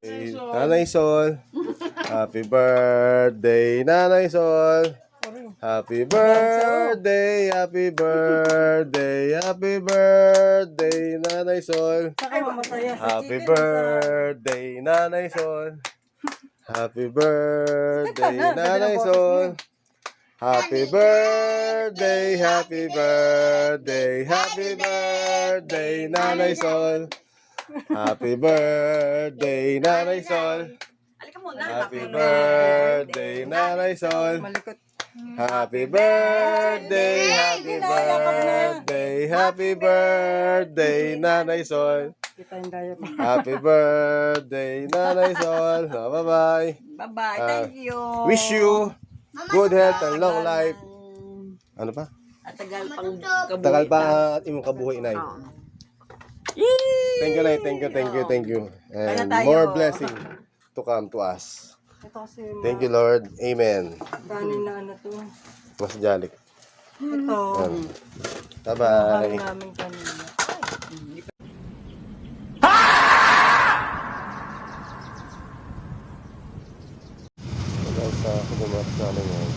Kay Nanay Sol. Happy birthday, Nanay Sol. Happy birthday, happy birthday, happy birthday, Nanay Sol. Happy birthday, Nanay Sol. Happy birthday, Nanay Sol. Happy birthday, happy birthday, happy birthday, Nanay Sol. Happy birthday, Nanay Sol. Happy birthday, Nanay Sol. Happy birthday, happy birthday, happy birthday, Nanay Sol. Happy birthday, Nanay Sol. Bye-bye. Bye-bye. Thank you. Wish you good health and long life. Ano pa? At tagal pang kabuhay. Tagal pa at imong kabuhay, Inay. Thank you, Nay. Thank you, thank you, thank you. And more blessing to come to us. Ito kasi Thank you, Lord. Amen. kanin na ano to. Mas jalik. Ito. Bye-bye. Kanin namin kanina. Hanggang sa kumakas namin ngayon.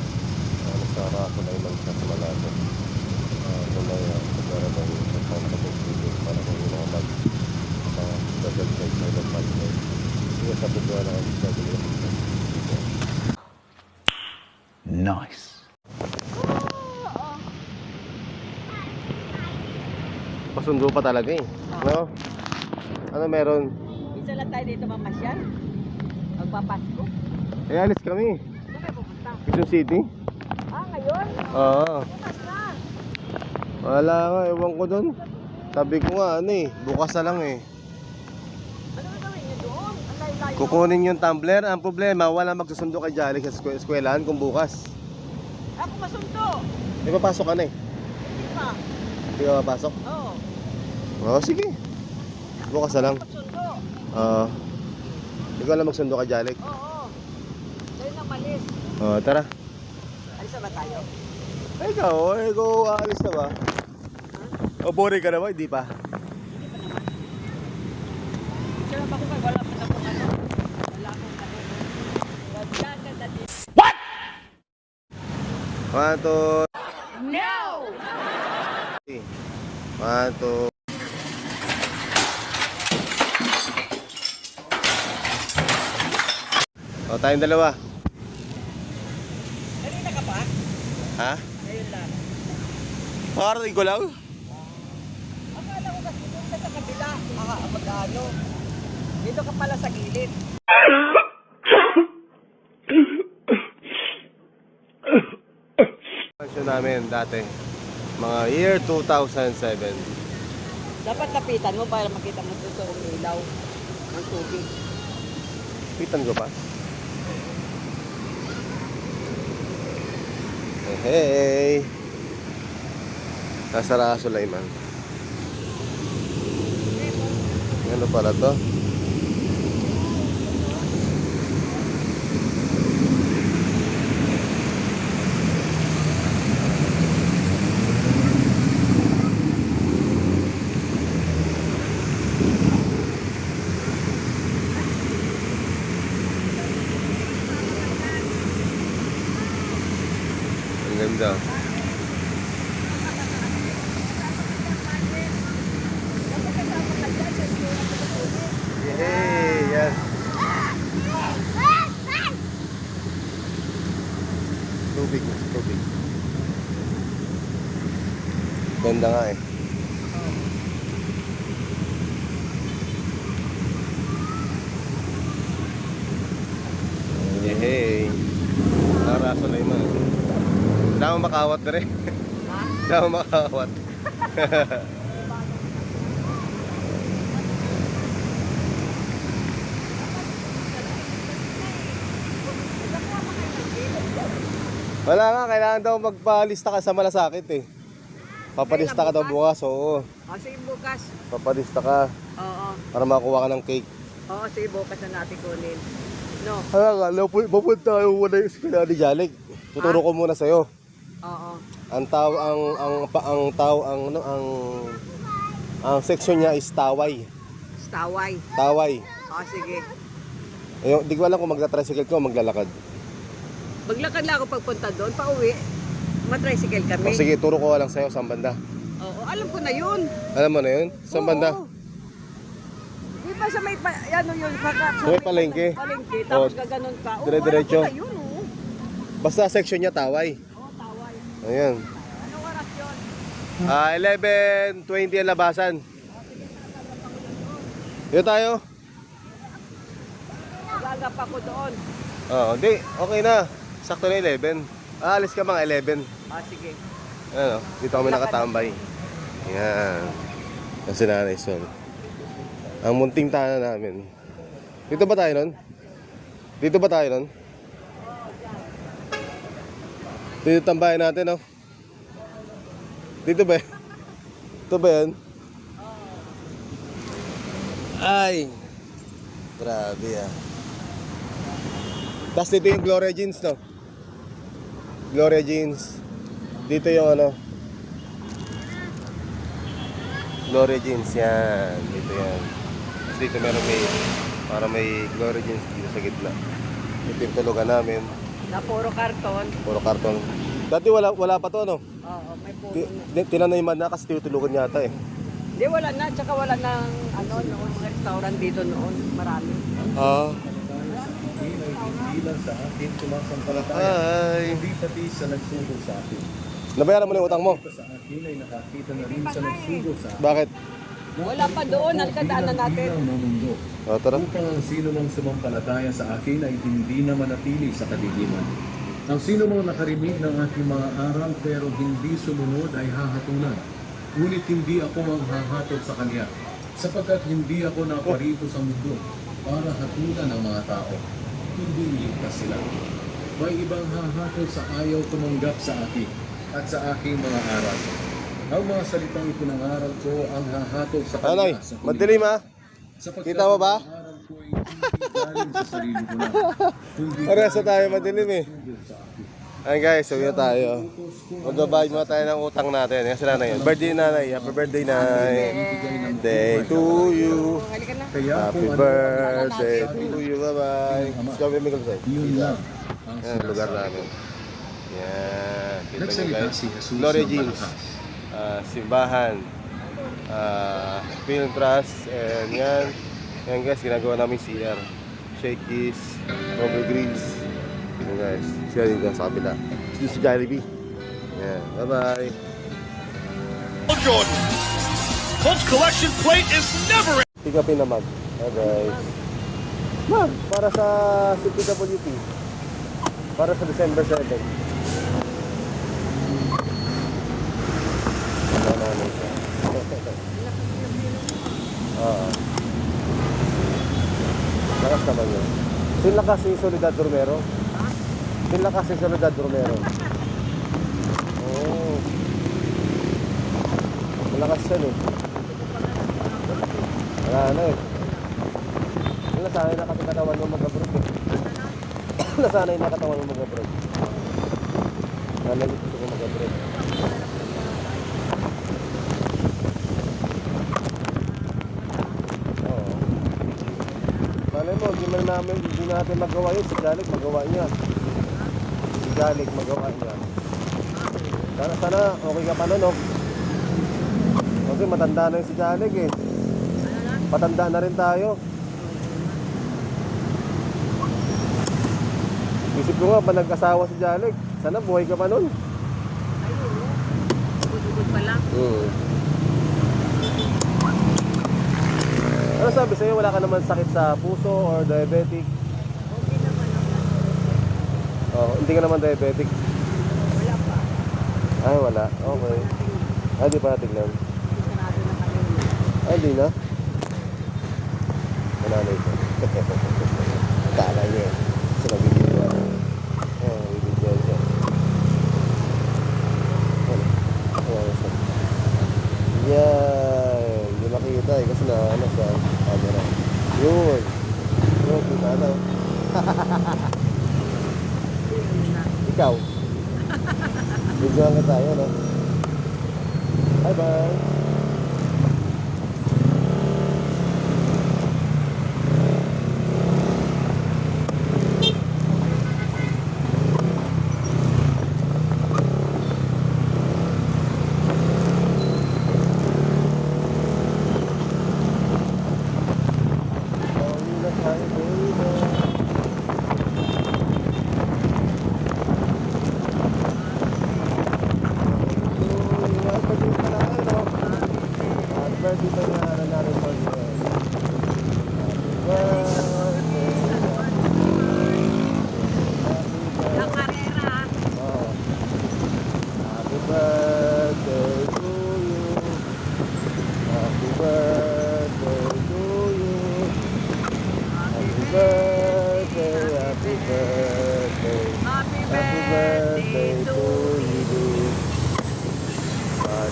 Nasa Rakulay man siya sa Malato. Lumaya, pagkaraman sa Pantapos Video para kung yung mga mag-dadagdag sa ilang pagkay. Sige sa pagkara ang dadagdag. Nice. Pasundo pa talaga eh. No? Ano meron? Isa lang tayo dito mamasyal. Magpapasko. Eh, alis kami. Saan kayo pupunta? Quezon City? Ngayon? Oo. Bukas na. Wala nga, ewan ko doon. Sabi ko nga, ano eh, bukas na lang eh. Ano na gawin niyo doon? Ang layo-layo. Kukunin yung tumbler. Ang problema, wala magsusundo kay Jalik sa eskwelahan kung bukas. Ako masundo. Di papasok ka na eh. Hindi pa. Hindi ka papasok? Oo. Oo, sige. Bukas na lang. Masundo. Oo. Ikaw lang magsundo kay Jalik. Oo. Kayo na malis. Oo, tara. Alis na ba tayo? Ay, ikaw aalis na ba? O, boring ka na ba? Hindi pa. Kaya pa ko kay wala pa na kung ano. Wala akong ano. Yan ka dati. One, two. No! Three. One, two. O, tayong dalawa. Kanina ka pa? Ha? Ngayon lang. Makarating ko lang. Akala ko kasi doon ka sa kabila. Mag-ano. Dito ka pala sa gilid. Pansyon namin dati. Mga year 2007. Dapat lapitan mo para makita mo doon sa umilaw. Ang tubig. Pitan ko pa. Hey, hey. Nasa Rasulaiman. Ano pala to? Ang ganda. Yay! Yan. Tubig. Tubig. Ganda nga eh. Yay! Naraso na yung mga. Dama makawat na rin. Dama makawat. Wala nga, kailangan daw magpalista ka sa malasakit eh. Papalista ka daw bukas, oo. O, sige bukas. Papalista ka Oo. para makuha ka ng cake. Oo, sige bukas na natin kunin. No? Hala nga, pupunta tayo muna yung eskwela ni Jalik. Tuturo ko muna sa'yo. Oo. Ang section niya is Taway. Staway. Taway. O, sige. Ayun, di ko alam kung magta-tricycle ko o maglalakad. Maglakad lang ako pagpunta doon, pauwi. Matricycle kami. O sige, turo ko lang sa'yo saan banda. Oo, alam ko na yun. Alam mo na yun? Saan banda? Oo. Di ba sa may, ano yun, Sa may palengke. Palengke, tapos Oo. gaganon ka. Oo, Dire-diretso. alam ko na yun, oo. Basta section niya Taway. Oo, taway. Ayan. Anong oras yun? 11:20 ang labasan. Dito tayo. Gagap ako doon. Oo, hindi. Okay na. Sakto na 11. Aalis ka mga 11. Sige. Ano, dito kami nakatambay. Yan. Ang sinanay Sol. Ang munting tahanan namin. Dito ba tayo nun? Dito ba tayo nun? Dito tambayan natin, no? Dito ba? Ito ba yan? Ay! Grabe ah. Tapos dito yung Gloria Jeans, no? Gloria Jeans. Dito yung ano? Gloria Jeans, yan. Dito yan. Tapos dito meron may Gloria Jeans dito sa gitna. Ito yung tulugan namin. Na puro karton. Puro karton. Dati wala pa to, no? Oo, may puro. Tinanayman na kasi tinutulugan yata eh. Hindi, wala na. Tsaka wala nang, ano, noon, mga restaurant dito noon. Marami. Ah. Hindi lang sa akin sumasampalataya, Ay. hindi pati sa nagsugo sa akin. Nabayaran mo na yung utang mo? Sa akin ay nakakita na rin sa nagsugo sa akin. Bakit? Wala pa doon. Nalikadaanan natin. Bilang ng mundo, O, tara. upang ang sino mang sumampalataya sa akin ay hindi na manatili sa kadiliman. Ang sino mang nakarinig ng aking mga aral pero hindi sumunod ay hahatulan. Ngunit hindi ako manghahatol sa kanya, sapagkat hindi ako naparito sa mundo para hatulan ang mga tao. Hindi ligtas sila. May ibang hahatol sa ayaw tumanggap sa akin at sa aking mga aral. Ang mga salitang ipinangaral ko ang hahatol sa Anay, kanila sa huli. madilim ha? Sapagkat Kita mo ba? ang aral ko ay hindi galing sa sarili ko lang, kundi Parehas na galing tayo sa madilim eh. sumusunod sa akin. Ayun guys, sabi na tayo. Magbabayad muna tayo ng utang natin. Kasi nanay yun. Birthday nanay. Happy birthday nanay. Day to you. Halika na. Kaya Happy kung ano birthday to you. Bye-bye. Let's go, Miguel. yun lang ang Yan, lugar sinasabi. namin. Yan. Kita nyo Nagsalita guys. si Jesus Gloria ng Jeans. malakas. Simbahan. Film Trust. And yan. Yan guys, ginagawa namin CR. Shakey's. Robert Grills. Yan guys. Siya dito sa kabila. Dito si Jollibee. Yan. Bye-bye. Jordan. Colts collection plate is never Pick upin na mag. Hi guys. Mag, para sa CPWP. Para sa December 7. Ano namin siya. Oo. Lakas naman yun. Sila kasi Soledad Romero. Sila kasi Soledad Romero. Oo. Malakas yan eh. Wala na eh. Nasanay na kasi katawan mo mag-abroad eh. Nasanay na katawan mo mag-abroad. Nalagit gusto ko mag-abroad. Oo. Malay mo, hindi natin magawa yun. Si Jalik magawa niya. Si Jalik magawa niya. Sana okay ka pa nun, no? Kasi matanda na yung si Jalik eh. Patanda na rin tayo. Isip ko nga ba nag-asawa si Jalik? Sana buhay ka pa nun. Bugod pa lang. Ano sabi sa'yo? Wala ka naman sakit sa puso or diabetic? Okay naman ako. Oh, hindi ka naman diabetic. Wala pa. Ay, wala. Okay. Ay, di pa natignan. Sarado na kami. Ay, di na. Wala na ito. Kala niya. Kasi nabibigyan. Oh, nabibigyan siya. Yan. Hindi makita eh. Kasi na sa camera. Yun. Yun, kita na. Ikaw. Bigyan ka tayo, no? Bye-bye.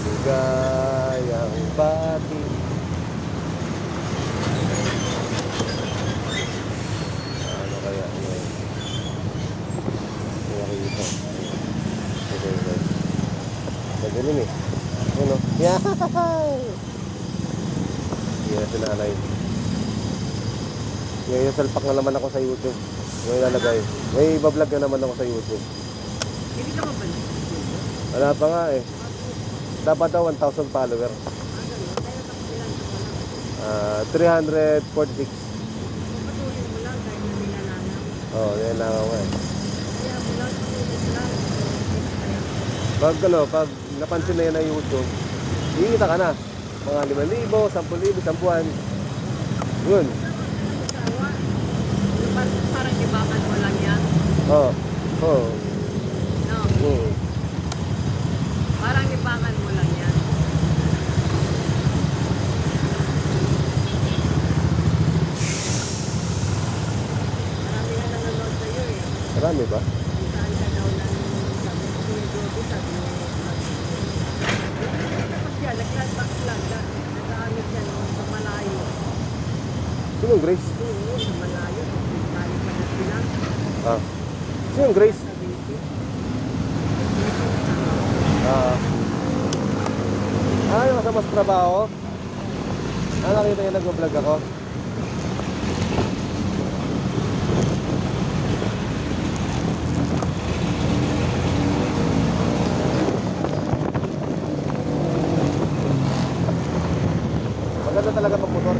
Maligayang bati. Ano kaya yun? Kaya rito. Okay guys. Magaling eh. Ano? Yay! Yan si nanay. Ngayon salpak na naman ako sa YouTube. Ngayon lalagay. May ibablog na naman ako sa YouTube. Hindi ka mabalik. Wala pa nga eh. Dapat daw 1,000 follower. 346. Patuloy mo lang dahil nilalanaw. Oh, yan lang ako eh. Kaya mo lang, patuloy mo lang. Pag napansin na yan na YouTube, hihita ka na. Mga 5,000, 10,000, isang buwan. Yun. Asawa. Parang ibakan mo lang yan. Oh. Oh. No? Mm. Parang ibakan mo lang yan. Marami nga nanonood sa'yo eh. Marami ba? Saan ka daw lang sabi ko yung Joby, sabi niya. Tapos yan, nag-landback lang. Nag-aanit yan sa malayo. Sinong Grace? Oo, sa malayo. Tayo pa na silang. Ah. Sinong Grace? Sa Vinci. Yung kasama sa trabaho? Nakita yung nag-vlog ako? Maganda talaga magmotor.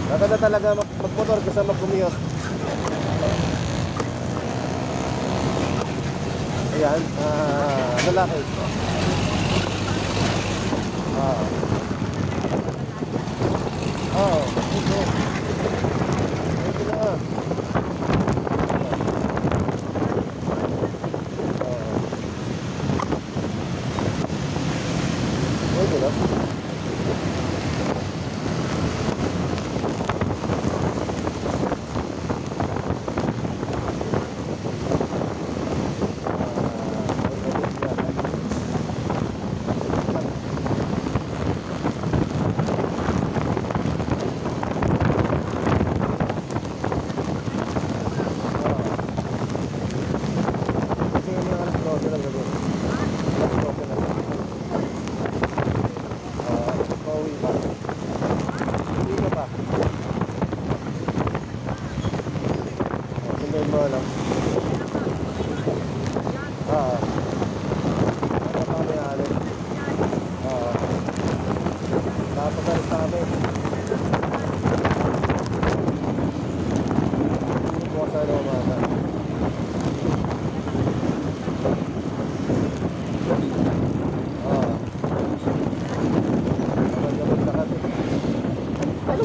Maganda talaga magmotor kasi mag-commute. Ayan, lalaki. Ito. Ito na. Ito na.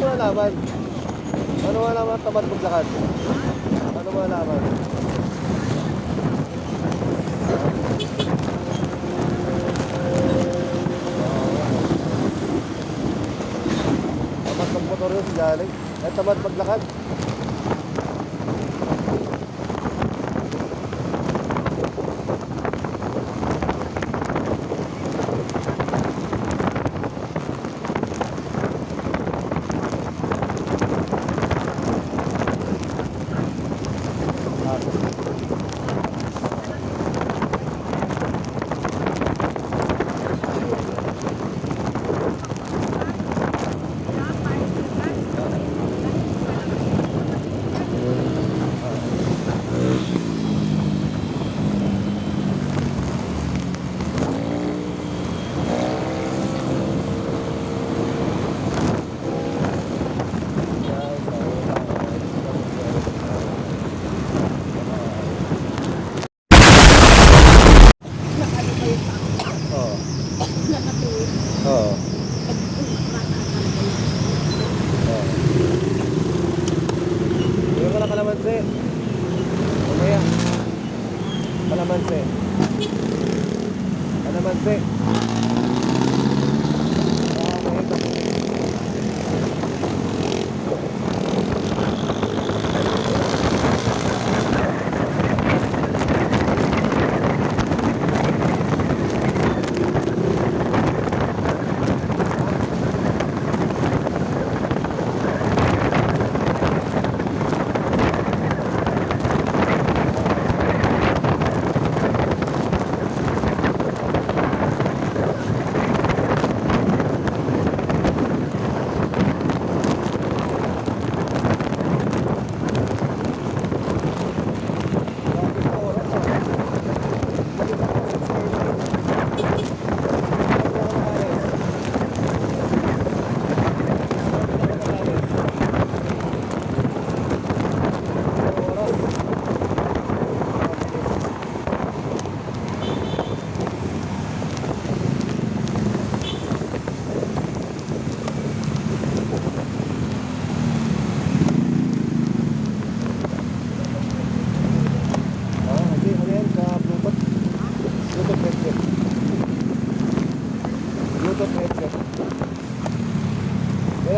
Malaman? Ano malaman tamad maglakad? Ano malaman? Tamad magmotor yun si Galing. Tamad maglakad. Kalamansi. Mamaya. Kalamansi. Kalamansi.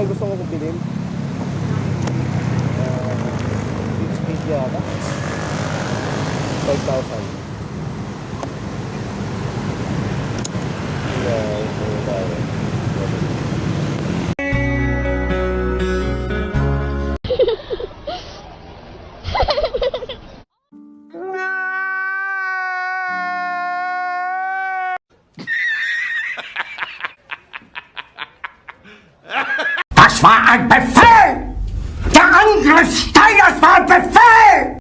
ang gusto ko bilhin. 6 speed yata. 5,000. Yeah, ito tayo. Das war ein Befehl! Der Angriffsteil, das war ein Befehl!